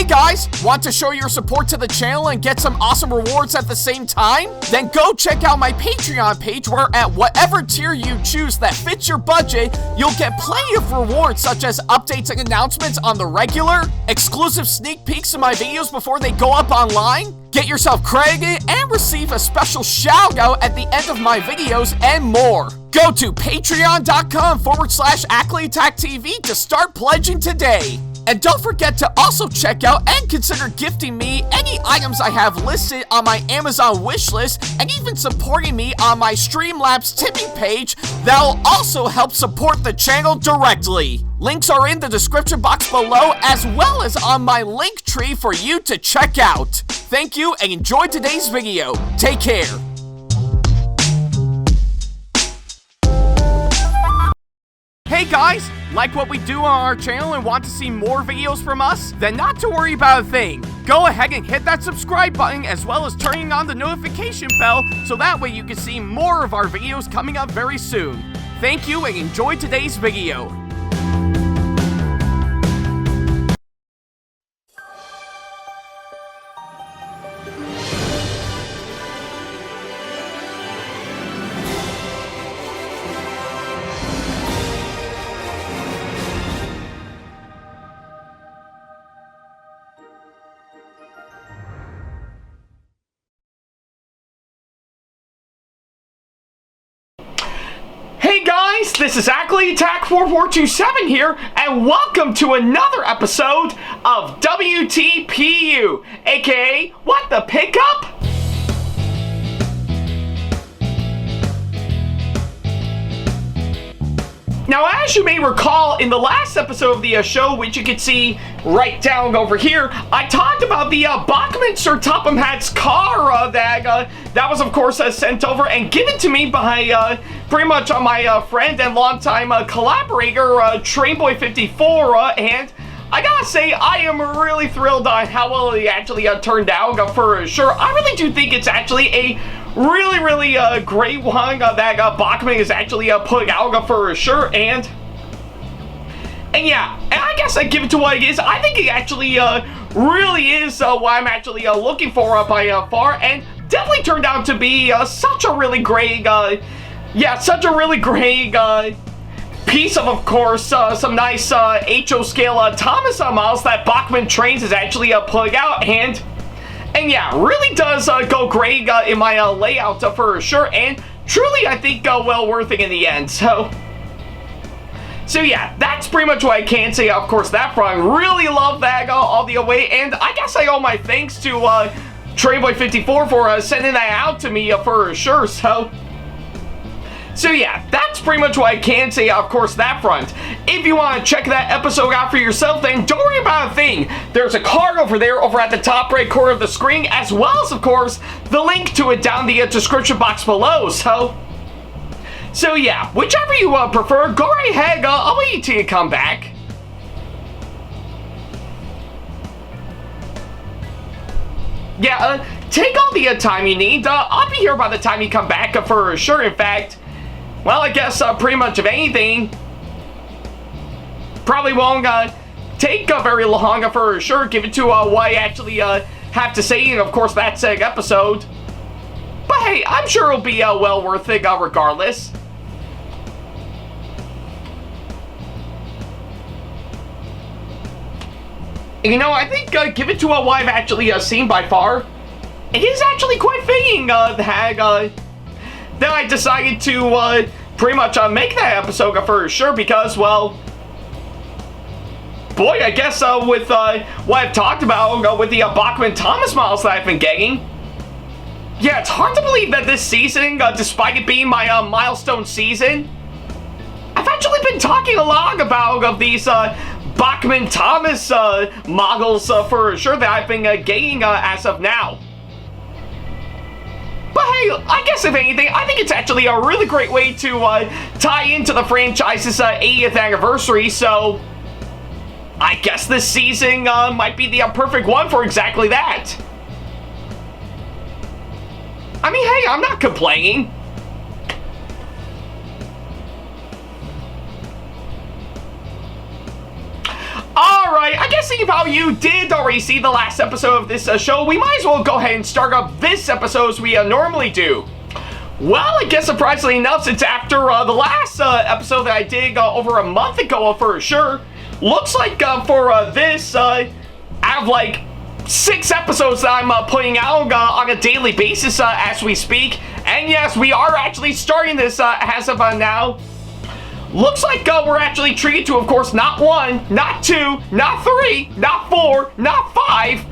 Hey guys, want to show your support to the channel and get some awesome rewards at the same time? Then go check out my Patreon page where at whatever tier you choose that fits your budget, you'll get plenty of rewards such as updates and announcements on the regular, exclusive sneak peeks of my videos before they go up online, get yourself credited, and receive a special shout out at the end of my videos and more. Go to patreon.com/AckleyAttack44227TV to start pledging today. And don't forget to also check out and consider gifting me any items I have listed on my Amazon wishlist and even supporting me on my Streamlabs tipping page that'll also help support the channel directly. Links are in the description box below as well as on my link tree for you to check out. Thank you and enjoy today's video. Take care. Hey guys, like what we do on our channel and want to see more videos from us? Then not to worry about a thing. Go ahead and hit that subscribe button as well as turning on the notification bell so that way you can see more of our videos coming up very soon. Thank you and enjoy today's video. Hey guys, this is AckleyAttack4427 here, and welcome to another episode of WTPU, aka What the Pickup? Now, as you may recall, in the last episode of the show, which you can see right down over here, I talked about the Bachmann The Hatt's car that was, of course, sent over and given to me by pretty much my friend and longtime collaborator, Trainboy54, and I gotta say, I am really thrilled on how well it actually turned out for sure. I really do think it's actually a really great one that Bachmann is actually putting out for sure, and yeah, and I guess I give it to what it is. I think it actually really is what I'm actually looking for by far, and definitely turned out to be such a really great, such a really great piece of course, some nice HO scale Thomas models that Bachmann Trains is actually putting out, and yeah, really does go great in my layout for sure, and truly I think well worth it in the end. So yeah, that's pretty much what I can say. Of course, that front, really love that all the way, and I guess I owe my thanks to Trainboy54 for sending that out to me for sure. So yeah, that's pretty much what I can say, of course, that front. If you want to check that episode out for yourself, then don't worry about a thing. There's a card over there over at the top right corner of the screen, as well as, of course, the link to it down the description box below. So yeah, whichever you prefer, go right ahead. I'll wait till you come back. Yeah, take all the time you need. I'll be here by the time you come back for sure. In fact, well, I guess pretty much of anything probably won't take very long for sure. Give it to what I actually have to say, and of course that's an episode. But hey, I'm sure it'll be well worth it regardless. You know, I think give it to what I've actually seen by far, it is actually quite fitting that I decided to pretty much make that episode for sure, because, well, boy, I guess with what I've talked about with the Bachmann Thomas models that I've been getting, yeah, it's hard to believe that this season, despite it being my milestone season, I've actually been talking a lot about these Bachmann Thomas models for sure that I've been getting as of now. But hey, I guess if anything, I think it's actually a really great way to tie into the franchise's 80th anniversary, so I guess this season might be the perfect one for exactly that. I mean, hey, I'm not complaining. Alright, I guess seeing how you did already see the last episode of this show, we might as well go ahead and start up this episode as we normally do. Well, I guess surprisingly enough, since after the last episode that I did over a month ago for sure, looks like for this, I have like 6 episodes that I'm putting out on a daily basis as we speak. And yes, we are actually starting this as of now. Looks like we're actually treated to, of course, not 1, not 2, not 3, not 4, not 5,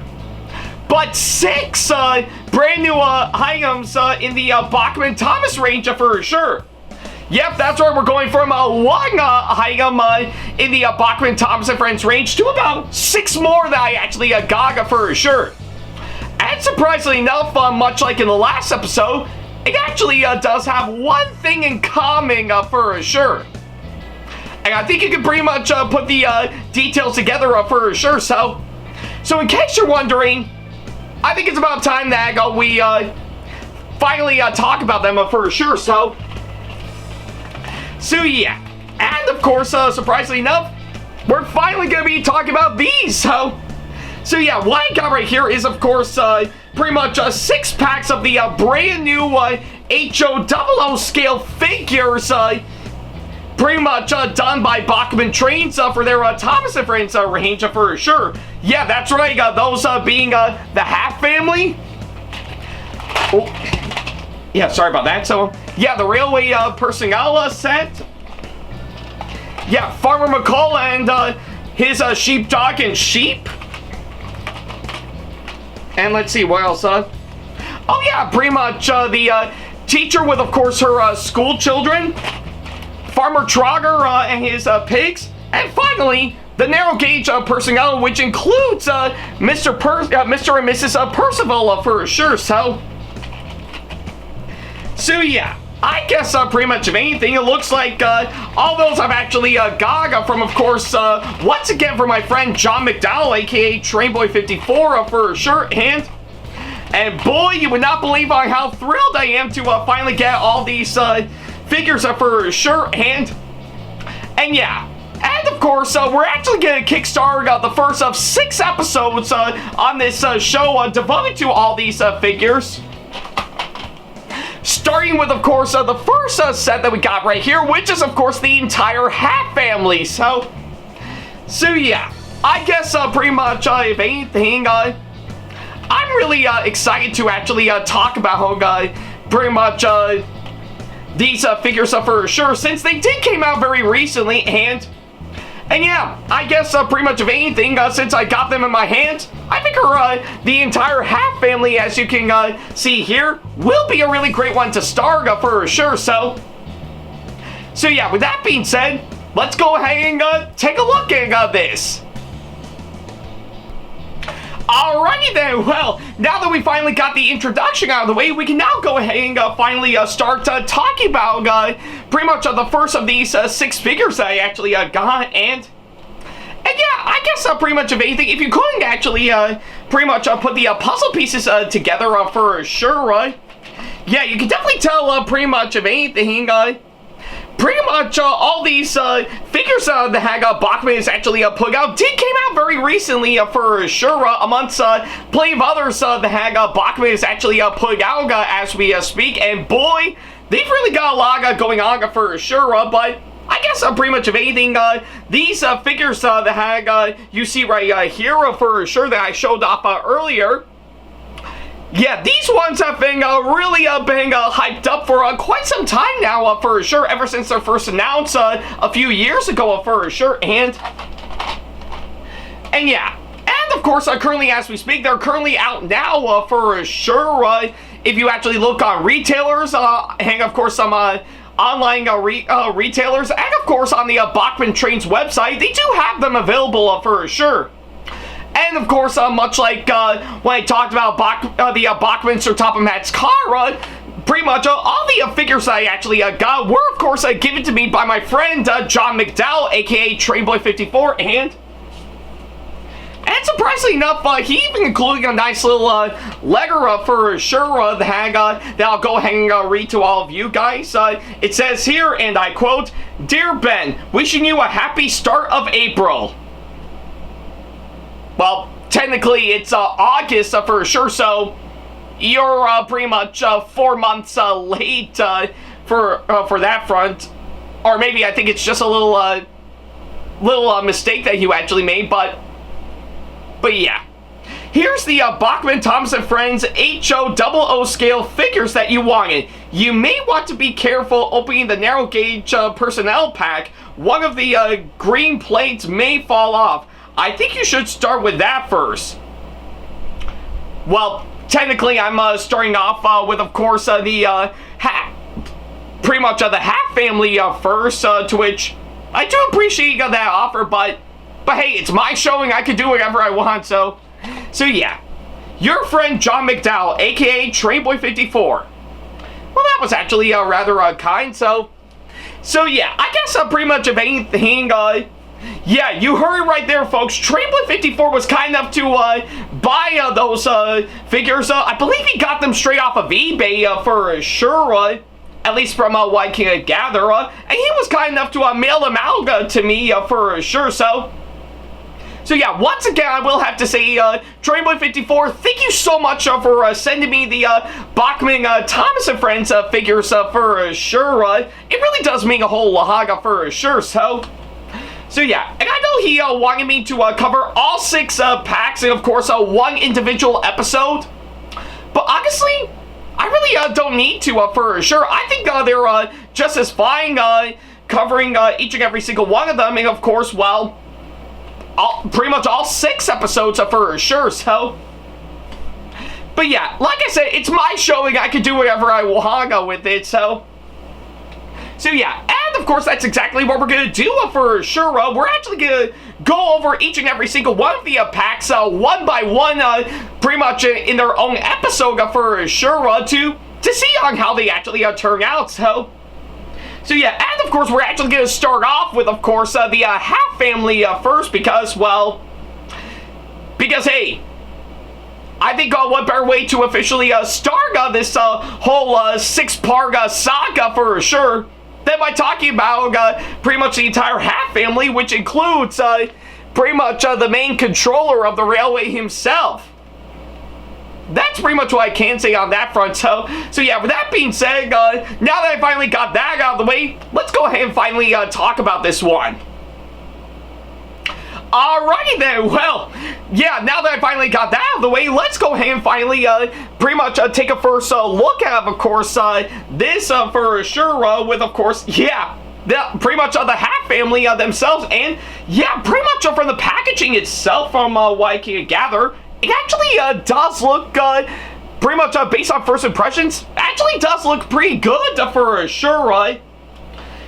but 6 brand new items in the Bachmann Thomas range for sure. Yep, that's right, we're going from 1 item in the Bachmann Thomas and Friends range to about 6 more that I actually got for sure. And surprisingly enough, much like in the last episode, it actually does have one thing in common for sure. And I think you can pretty much put the details together for sure. So in case you're wondering, I think it's about time that we finally talk about them for sure. So yeah. And of course, surprisingly enough, we're finally going to be talking about these. So yeah, what I got right here is, of course, pretty much 6 packs of the brand new HO00 scale figures. Pretty much done by Bachmann Trains for their Thomas and Friends range for sure. Yeah, that's right. Those being the Hatt family. Oh, yeah, sorry about that. So, yeah, the railway personnel set. Yeah, Farmer McCall and his sheepdog and sheep. And let's see, what else? Oh, yeah, pretty much the teacher with, of course, her school children. Farmer Trogger and his pigs, and finally the narrow gauge personnel, which includes Mr. and Mrs. Percival for sure. So yeah, I guess pretty much of anything, it looks like all those I've actually got from, of course, once again from my friend Jon McDowell, aka Trainboy54 for sure. And boy, you would not believe how thrilled I am to finally get all these figures for sure. And yeah, and of course we're actually gonna kickstart the first of 6 episodes on this show devoted to all these figures, starting with, of course, the first set that we got right here, which is, of course, the entire Hatt family. So yeah, I guess pretty much if anything, I'm really excited to actually talk about how pretty much these figures for sure, since they did came out very recently. And yeah, I guess pretty much of anything, since I got them in my hands, I figure the entire Hatt family, as you can see here, will be a really great one to start for sure. So yeah, with that being said, let's go ahead and take a look at this. Alrighty then, well, now that we finally got the introduction out of the way, we can now go ahead and finally start talking about pretty much the first of these 6 figures that I actually got. And yeah, I guess pretty much of anything, if you couldn't actually pretty much put the puzzle pieces together for sure, yeah, you can definitely tell pretty much of anything, pretty much all these figures that Bachmann has actually put out came out very recently for sure, amongst plenty of others that Bachmann has actually put out as we speak. And boy, they've really got a lot going on for sure. But I guess pretty much of anything, these figures that you see right here for sure that I showed off earlier. Yeah, these ones have been really been hyped up for quite some time now for sure, ever since they're first announced a few years ago for sure. And yeah, and of course currently as we speak, they're currently out now for sure. If you actually look on retailers, and of course some online retailers, and of course on the Bachmann Trains website, they do have them available for sure. And of course, much like when I talked about the Bachmann Sir Topham Hatt's car, pretty much all the figures I actually got were, of course, given to me by my friend Jon McDowell, aka Trainboy54, and surprisingly enough, he even included a nice little letter for sure that I'll go ahead and read to all of you guys. It says here, and I quote, "Dear Ben, wishing you a happy start of April." well, technically it's August for sure, so you're pretty much 4 months late for that front. Or maybe I think it's just a little mistake that you actually made, but yeah. Here's the Bachmann Thomas & Friends HO00 scale figures that you wanted. You may want to be careful opening the narrow gauge personnel pack. One of the green plates may fall off. I think you should start with that first. Well, technically I'm starting off with, of course, the Hat. Pretty much the Hat family first, to which I do appreciate that offer, but hey, it's my showing. I can do whatever I want, so yeah. Your friend Jon McDowell, aka Trainboy54. Well, that was actually rather kind, so yeah, I guess pretty much of anything, yeah, you heard it right there, folks. Trainboy54 was kind enough to buy those figures. I believe he got them straight off of eBay for sure, at least from what I can gather, and he was kind enough to mail them out to me for sure, so yeah, once again, I will have to say, Trainboy54, thank you so much for sending me the Bachmann Thomas & Friends figures for sure. It really does mean a whole lot for sure, so yeah. And I know he wanted me to cover all 6 packs and, of course, one individual episode. But honestly, I really don't need to for sure. I think they're just as fine covering each and every single one of them. And, of course, well, pretty much all 6 episodes for sure, so. But yeah, like I said, it's my showing. I can do whatever I want with it, so yeah. And of course, that's exactly what we're gonna do for sure. We're actually gonna go over each and every single one of the packs one by one, pretty much in their own episode for sure, to see on how they actually turn out, so yeah. And of course, we're actually going to start off with, of course, the Hat family first, because hey, I think what better way to officially start this whole 6-part saga for sure than by talking about pretty much the entire Hat family, which includes pretty much the main controller of the railway himself. That's pretty much what I can say on that front. So yeah, with that being said, now that I finally got that out of the way, let's go ahead and finally talk about this one. Alrighty then, well, yeah, now that I finally got that out of the way, let's go ahead and finally pretty much take a first look at, of course, this for sure, with, of course, yeah, pretty much the Hat family themselves, and yeah, pretty much from the packaging itself, from what I can gather, it actually does look, pretty much based on first impressions, actually does look pretty good for sure, right?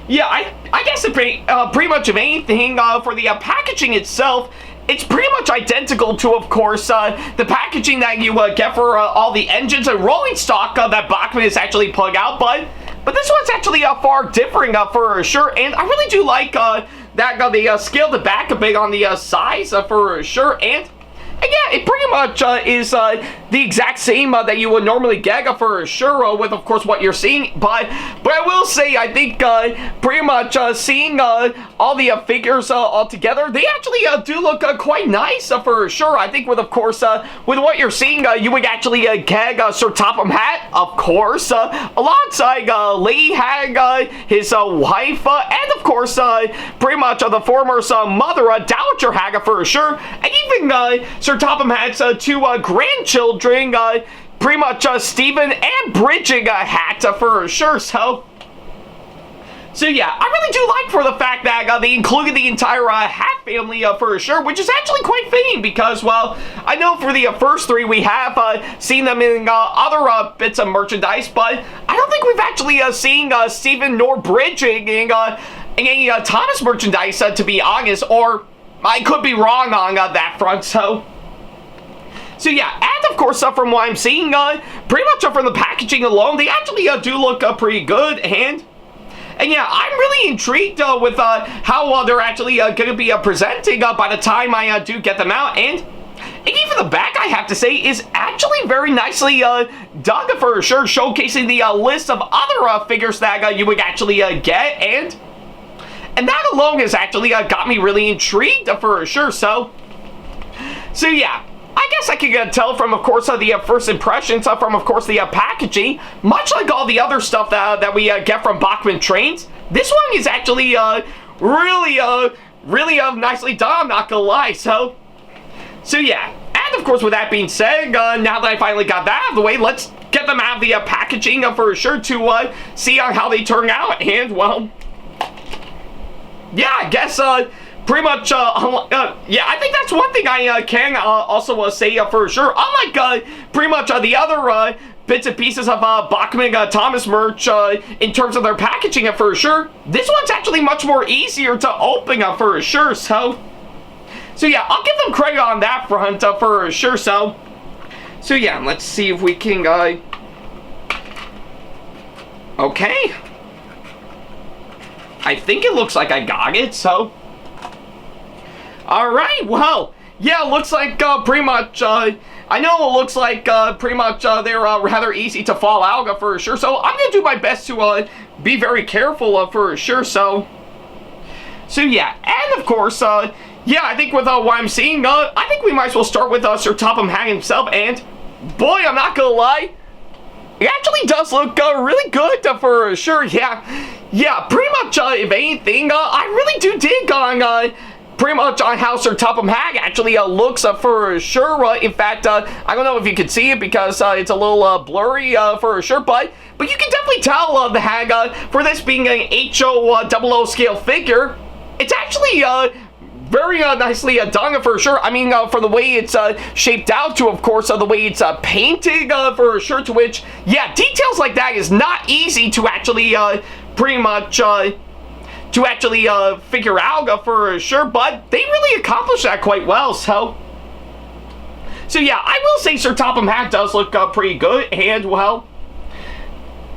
Yeah, I guess it pretty much of anything for the packaging itself, it's pretty much identical to, of course, the packaging that you get for all the engines and rolling stock that Bachmann is actually putting out, but this one's actually far different for sure, and I really do like that they scaled it back a bit on the size for sure, and yeah, it pretty much is the exact same that you would normally get for sure with, of course, what you're seeing. But I will say, I think pretty much seeing all the figures all together, they actually do look quite nice for sure. I think with, of course, with what you're seeing, you would actually get Sir Topham Hatt, of course, alongside Lee Hag, his wife, and of course, pretty much the former mother, Dowager Hag for sure, and even Sir Topham Hatt's 2 grandchildren, pretty much Stephen and Bridget Hatt for sure, so yeah, I really do like for the fact that they included the entire Hat family for sure, which is actually quite fitting because, well, I know for the first 3 we have seen them in other bits of merchandise, but I don't think we've actually seen Stephen nor Bridget in any Thomas merchandise, to be honest, or I could be wrong on that front, so yeah, and of course, from what I'm seeing, pretty much from the packaging alone, they actually do look pretty good, and yeah, I'm really intrigued with how they're actually going to be presenting by the time I do get them out, and even the back, I have to say, is actually very nicely done for sure, showcasing the list of other figures that you would actually get, and that alone has actually got me really intrigued for sure, so So yeah, I guess I can tell from, of course, the first impressions from, of course, the packaging, much like all the other stuff that we get from Bachmann trains, this one is actually really nicely done, I'm not gonna lie. So yeah, and of course, with that being said, now that I finally got that out of the way, let's get them out of the packaging for sure to see how they turn out. And well, yeah, I guess pretty much, yeah, I think that's one thing I can also say for sure. Unlike pretty much the other bits and pieces of Bachmann Thomas merch in terms of their packaging for sure, this one's actually much more easier to open for sure. So yeah, I'll give them credit on that front for sure. So yeah, let's see if we can okay. I think it looks like I got it, so alright, well, yeah, it looks like pretty much, I know it looks like pretty much they're rather easy to fall out for sure, so I'm going to do my best to be very careful for sure. So yeah, and of course, yeah, I think with what I'm seeing, I think we might as well start with Sir Topham Hatt himself, and boy, I'm not going to lie, it actually does look really good for sure. Yeah, pretty much, if anything, I really do dig on pretty much on how Sir Topham Hatt actually looks for sure. In fact, I don't know if you can see it because it's a little blurry for sure, but you can definitely tell the Hatt, for this being an HO00 scale figure, it's actually very nicely done for sure. I mean, for the way it's shaped out to, of course, the way it's painted for sure, to which, yeah, details like that is not easy to actually pretty much figure out for sure, but they really accomplished that quite well. So yeah, I will say Sir Topham Hatt does look pretty good, and well,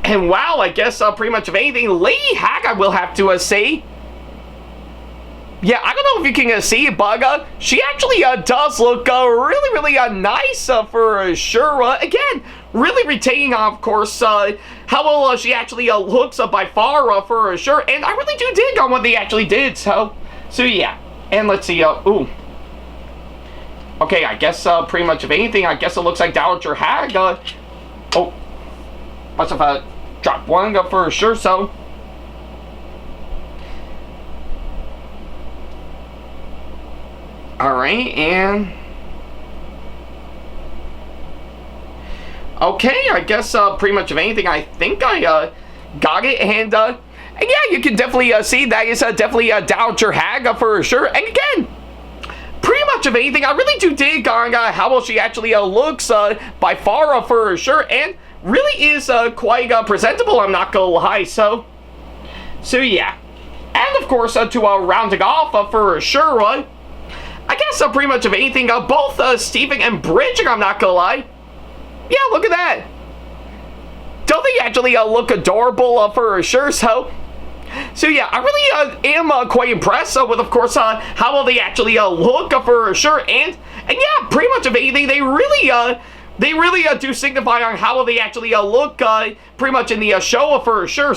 wow, I guess pretty much of anything, Lady Hack, I will have to say, yeah, I don't know if you can see it, but she actually does look really nice for sure. Again, really retaining, of course, how well she actually looks by far for sure. And I really do dig on what they actually did. So yeah. And let's see. Ooh. Okay, I guess pretty much of anything, I guess it looks like Dowager Hag. Oh, must have dropped one for sure. So. Alright, and okay, I guess pretty much of anything, I think I got it, and yeah, you can definitely see that is definitely a Dowager Hag for sure. And again, pretty much of anything, I really do dig on how well she actually looks by far for sure, and really is quite presentable, I'm not gonna lie. So yeah, and of course to round it off for sure, I guess pretty much of anything, both Steven and Bridget, I'm not gonna lie. Yeah, look at that. Don't they actually look adorable for sure? So yeah, I really am quite impressed with, of course, how well they actually look for sure. And yeah, pretty much of anything, they really do signify on how well they actually look pretty much in the show for sure.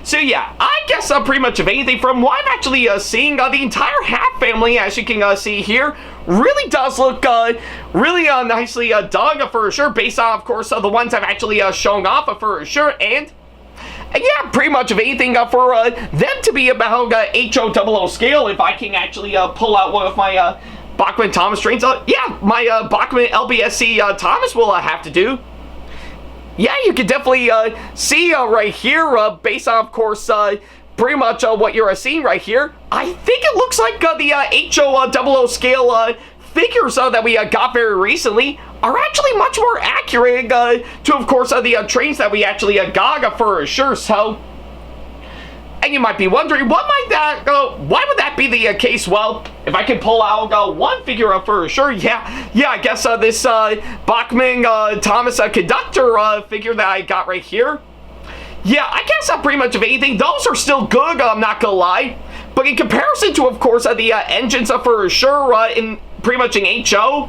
So yeah, I guess pretty much of anything, from what I'm actually seeing, the entire Hatt family, as you can see here, really does look really nicely done for sure, based on, of course, the ones I've actually shown off for sure. And yeah, pretty much of anything for them to be about HO00 scale, if I can actually pull out one of my Bachmann Thomas trains, yeah, my Bachmann LBSC Thomas will have to do. Yeah, you can definitely see right here, based on, of course, pretty much what you're seeing right here. I think it looks like the HO00 scale figures that we got very recently are actually much more accurate to, of course, the trains that we actually got for sure. So, and you might be wondering, why would that be the case? Well, if I can pull out one figure for sure, yeah, I guess this Bachmann Thomas conductor figure that I got right here. Yeah, I guess pretty much of anything, those are still good, I'm not gonna lie. But in comparison to, of course, the engines for sure in pretty much in HO,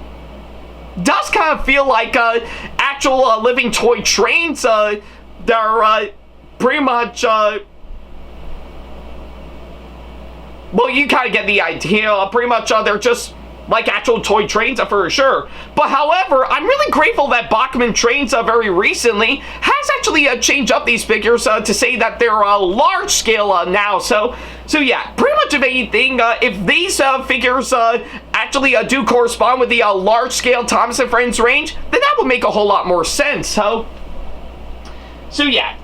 does kind of feel like actual living toy trains that are pretty much well, you kind of get the idea. Pretty much they're just like actual toy trains for sure. But however, I'm really grateful that Bachmann Trains very recently has actually changed up these figures to say that they're large scale now. So yeah, pretty much if anything, if these figures actually do correspond with the large scale Thomas and Friends range, then that would make a whole lot more sense. So yeah.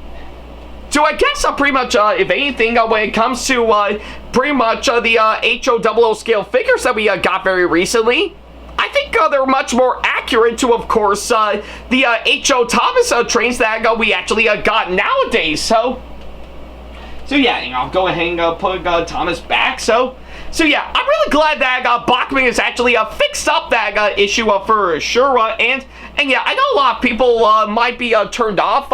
So I guess pretty much, if anything, when it comes to pretty much the HO00 scale figures that we got very recently, I think they're much more accurate to, of course, the HO Thomas trains that we actually got nowadays. So yeah, I'll go ahead and put Thomas back. So yeah, I'm really glad that Bachmann has actually fixed up that issue for sure. And yeah, I know a lot of people might be turned off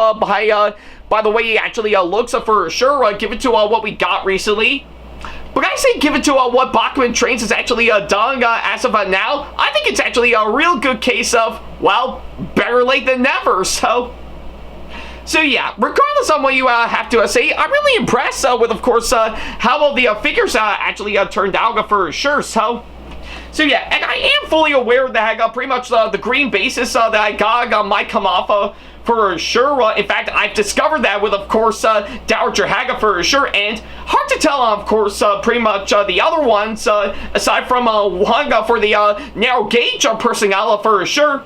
by the way he actually looks for sure, give it to what we got recently. But I say give it to what Bachmann Trains has actually done as of now. I think it's actually a real good case of, well, better late than never. So yeah, regardless of what you have to say, I'm really impressed with, of course, how well the figures actually turned out for sure. So yeah, and I am fully aware that pretty much the green basis that I got might come off for sure. In fact, I've discovered that with, of course, Dowager Haga for sure, and hard to tell, of course, pretty much the other ones, aside from one for the narrow gauge personnel for sure.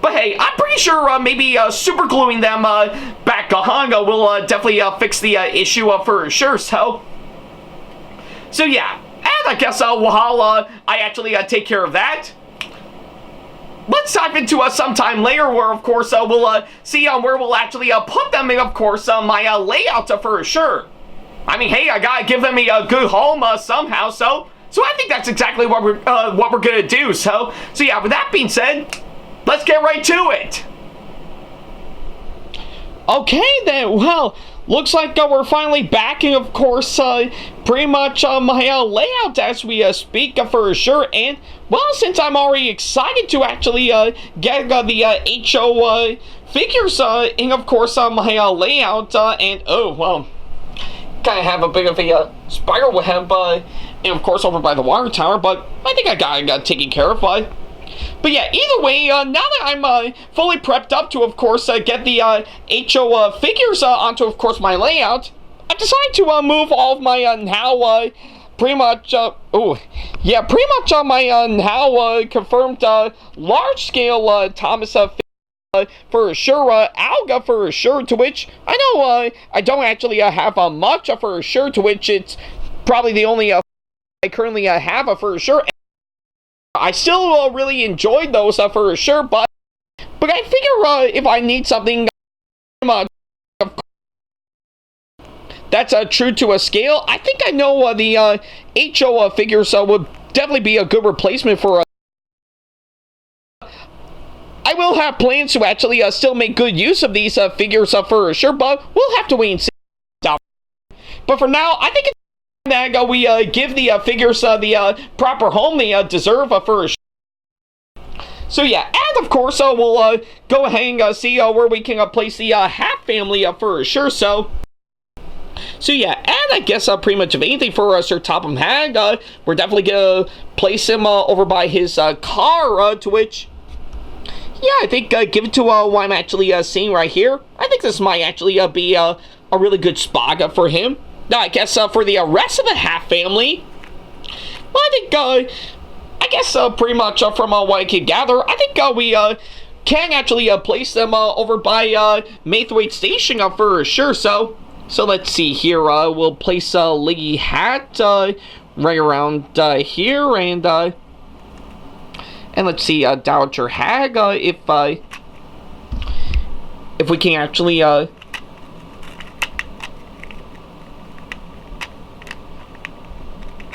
But hey, I'm pretty sure maybe super gluing them back on will definitely fix the issue for sure. So yeah, and I guess while I actually take care of that, let's dive into sometime later where, of course, we'll see where we'll actually put them in, of course, my layout for sure. I mean, hey, I gotta give them a good home somehow, so I think that's exactly what we're gonna do. So yeah, with that being said, let's get right to it. Okay then, well, looks like we're finally back in, of course, pretty much my layout as we speak for sure. And, well, since I'm already excited to actually get the HO figures in, of course, my layout, and, oh, well, kind of have a bit of a spider web, and, of course, over by the water tower, but I think I got it taken care of. But yeah, either way, now that I'm fully prepped up to, of course, get the HO figures onto, of course, my layout, I decided to move all of my now pretty much, pretty much my now confirmed large-scale Thomas for sure, Alga for sure, to which I know I don't actually have much for sure, to which it's probably the only I currently have for sure. I still really enjoyed those for sure, but I figure if I need something that's true to a scale, I think I know the HO figures would definitely be a good replacement for I will have plans to actually still make good use of these figures for sure, but we'll have to wait and see. But for now, I think it's that we give the figures the proper home they deserve for sure. So yeah, and of course we'll go ahead and see where we can place the Hatt family for sure. So yeah, and I guess pretty much of anything for Sir Topham Hatt, we're definitely gonna place him over by his car, to which, yeah, I think give it to what I'm actually seeing right here. I think this might actually be a really good spot for him. Now, I guess for the rest of the Hatt family, well, I think, I guess pretty much from what I can gather, I think we can actually place them over by Maythwaite Station for sure. So let's see here. We'll place Lady Hatt right around here, and let's see Dowager Hag if we can actually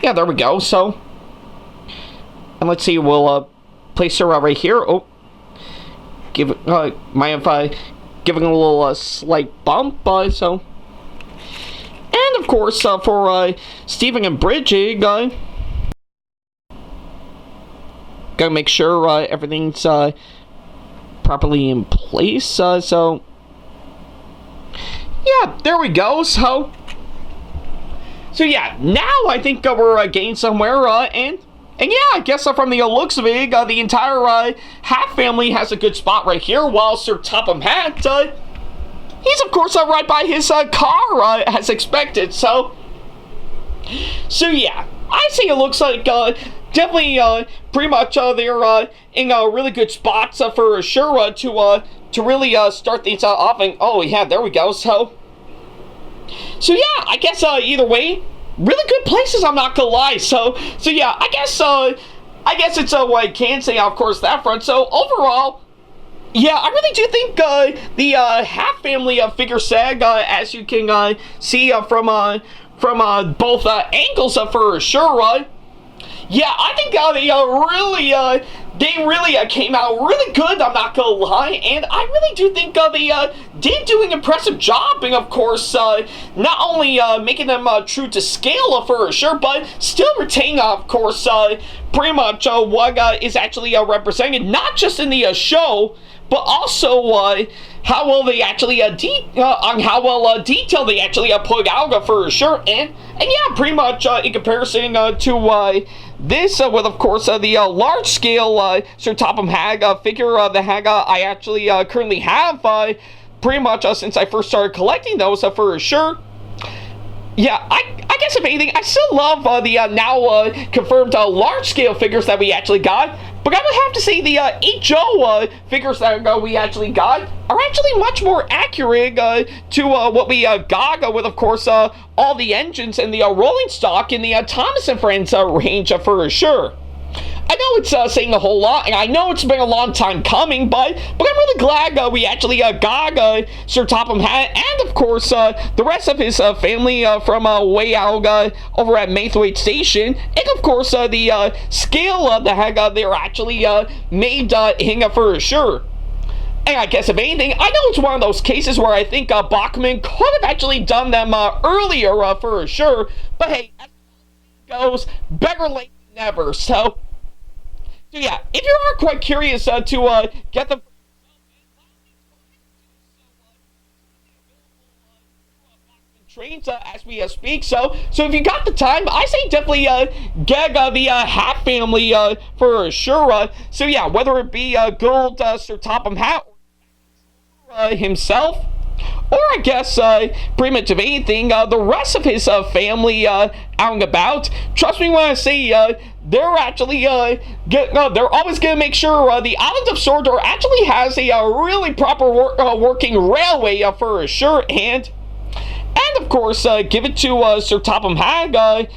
yeah, there we go. So, and let's see, we'll place her right here. Oh, give it. Mind if I giving a little slight bump? So, and of course for Stephen and Bridget, gotta make sure everything's properly in place. So, yeah, there we go. So yeah, now I think we're getting somewhere, and And yeah, I guess from the looks of it, the entire Hat family has a good spot right here, while Sir Topham Hatt, he's of course right by his car as expected. So yeah, I say it looks like definitely pretty much they're in really good spots for sure to really start these off. And oh yeah, there we go. So yeah, I guess either way, really good places, I'm not gonna lie. So yeah, I guess it's what I can say, of course, that front. So overall, yeah, I really do think the Hat family figure sag, as you can see from both angles for sure. Yeah, I think they really came out really good, I'm not gonna lie, and I really do think they did do an impressive job, and of course, not only making them true to scale for sure, but still retain, of course, pretty much what is actually represented, not just in the show, but also how well they actually on how well detailed they actually put out for sure, and yeah, pretty much in comparison to this, with of course the large scale Sir Topham Hatt figure, the Hatt I actually currently have pretty much since I first started collecting those for sure. Yeah, I guess if anything, I still love the now confirmed large-scale figures that we actually got, but I would have to say the Joe figures that we actually got are actually much more accurate to what we got with, of course, all the engines and the rolling stock in the Thomas and Friends range for sure. I know it's saying a whole lot, and I know it's been a long time coming, but I'm really glad we actually got Sir Topham Hatt, and of course the rest of his family from way out over at Maythwaite Station, and of course the scale of the Hatt they're actually made in for sure. And I guess if anything, I know it's one of those cases where I think Bachmann could have actually done them earlier for sure, but hey, as it goes, better late than never. So yeah, if you are quite curious to get them trains as we speak, so if you got the time, I say definitely get the Hatt family for sure. So yeah, whether it be Gold Sir Topham Hatt himself, or I guess pretty much of anything, the rest of his family out and about. Trust me when I say they're actually they're always gonna make sure the Island of Sordor actually has a really proper working railway for sure, and of course give it to Sir Topham Hatt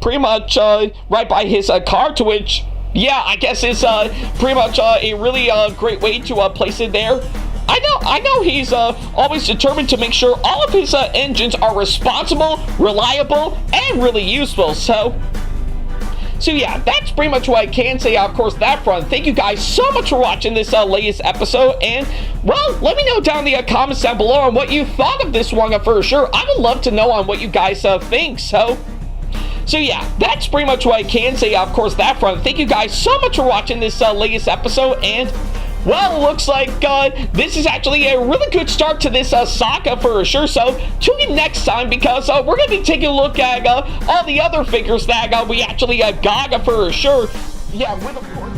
pretty much right by his car, to which, yeah, I guess is pretty much a really great way to place it there. I know he's always determined to make sure all of his engines are responsible, reliable, and really useful. So yeah, that's pretty much what I can say, of course, that front. Thank you guys so much for watching this latest episode, and, well, let me know down in the comments down below on what you thought of this one for sure. I would love to know on what you guys think. So yeah, that's pretty much what I can say, of course, that front. Thank you guys so much for watching this latest episode, and, well, it looks like this is actually a really good start to this saga for sure. So tune in next time, because we're going to be taking a look at all the other figures that we actually got for sure. Yeah, with of course.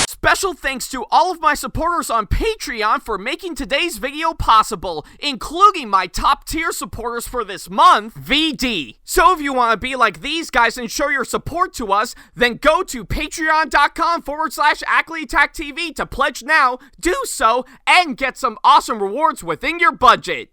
Special thanks to all of my supporters on Patreon for making today's video possible, including my top tier supporters for this month, VD. So if you want to be like these guys and show your support to us, then go to patreon.com/AckleyTackTV to pledge now, do so, and get some awesome rewards within your budget.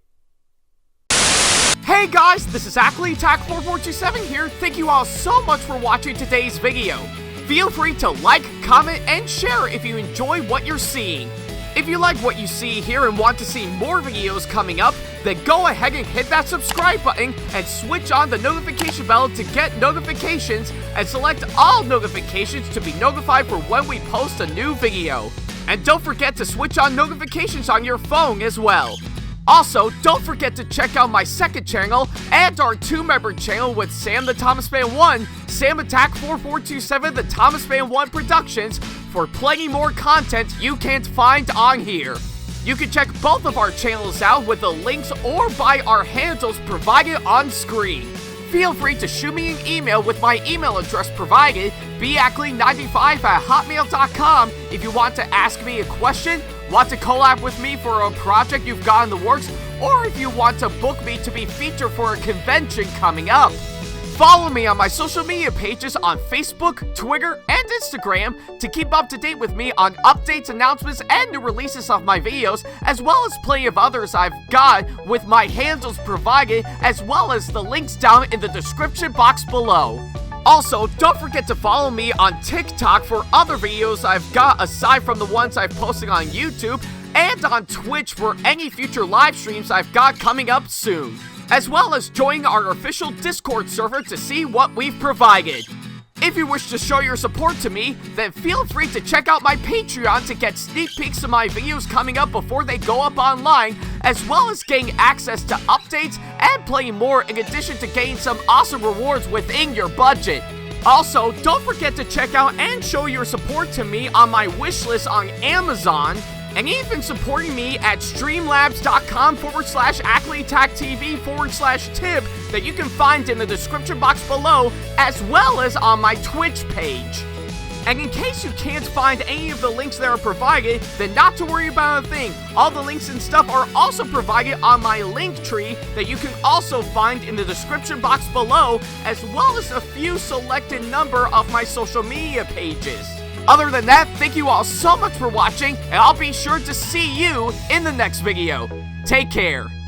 Hey guys, this is AckleyTack4427 here. Thank you all so much for watching today's video. Feel free to like, comment, and share if you enjoy what you're seeing. If you like what you see here and want to see more videos coming up, then go ahead and hit that subscribe button and switch on the notification bell to get notifications, and select all notifications to be notified for when we post a new video. And don't forget to switch on notifications on your phone as well. Also, don't forget to check out my second channel and our 2-member channel with Sam the Thomas Fan 1, SamAttack4427TheThomasFan1 Productions for plenty more content you can't find on here. You can check both of our channels out with the links or by our handles provided on screen. Feel free to shoot me an email with my email address provided, backley95@hotmail.com, if you want to ask me a question, want to collab with me for a project you've got in the works, or if you want to book me to be featured for a convention coming up. Follow me on my social media pages on Facebook, Twitter, and Instagram to keep up to date with me on updates, announcements, and new releases of my videos, as well as plenty of others I've got with my handles provided, as well as the links down in the description box below. Also, don't forget to follow me on TikTok for other videos I've got aside from the ones I've posted on YouTube, and on Twitch for any future live streams I've got coming up soon, as well as join our official Discord server to see what we've provided. If you wish to show your support to me, then feel free to check out my Patreon to get sneak peeks of my videos coming up before they go up online, as well as getting access to updates and plenty more in addition to getting some awesome rewards within your budget. Also, don't forget to check out and show your support to me on my wishlist on Amazon, and even supporting me at streamlabs.com/AckleyTACTV/tip that you can find in the description box below, as well as on my Twitch page. And in case you can't find any of the links that are provided, then not to worry about a thing. All the links and stuff are also provided on my link tree that you can also find in the description box below, as well as a few selected number of my social media pages. Other than that, thank you all so much for watching, and I'll be sure to see you in the next video. Take care.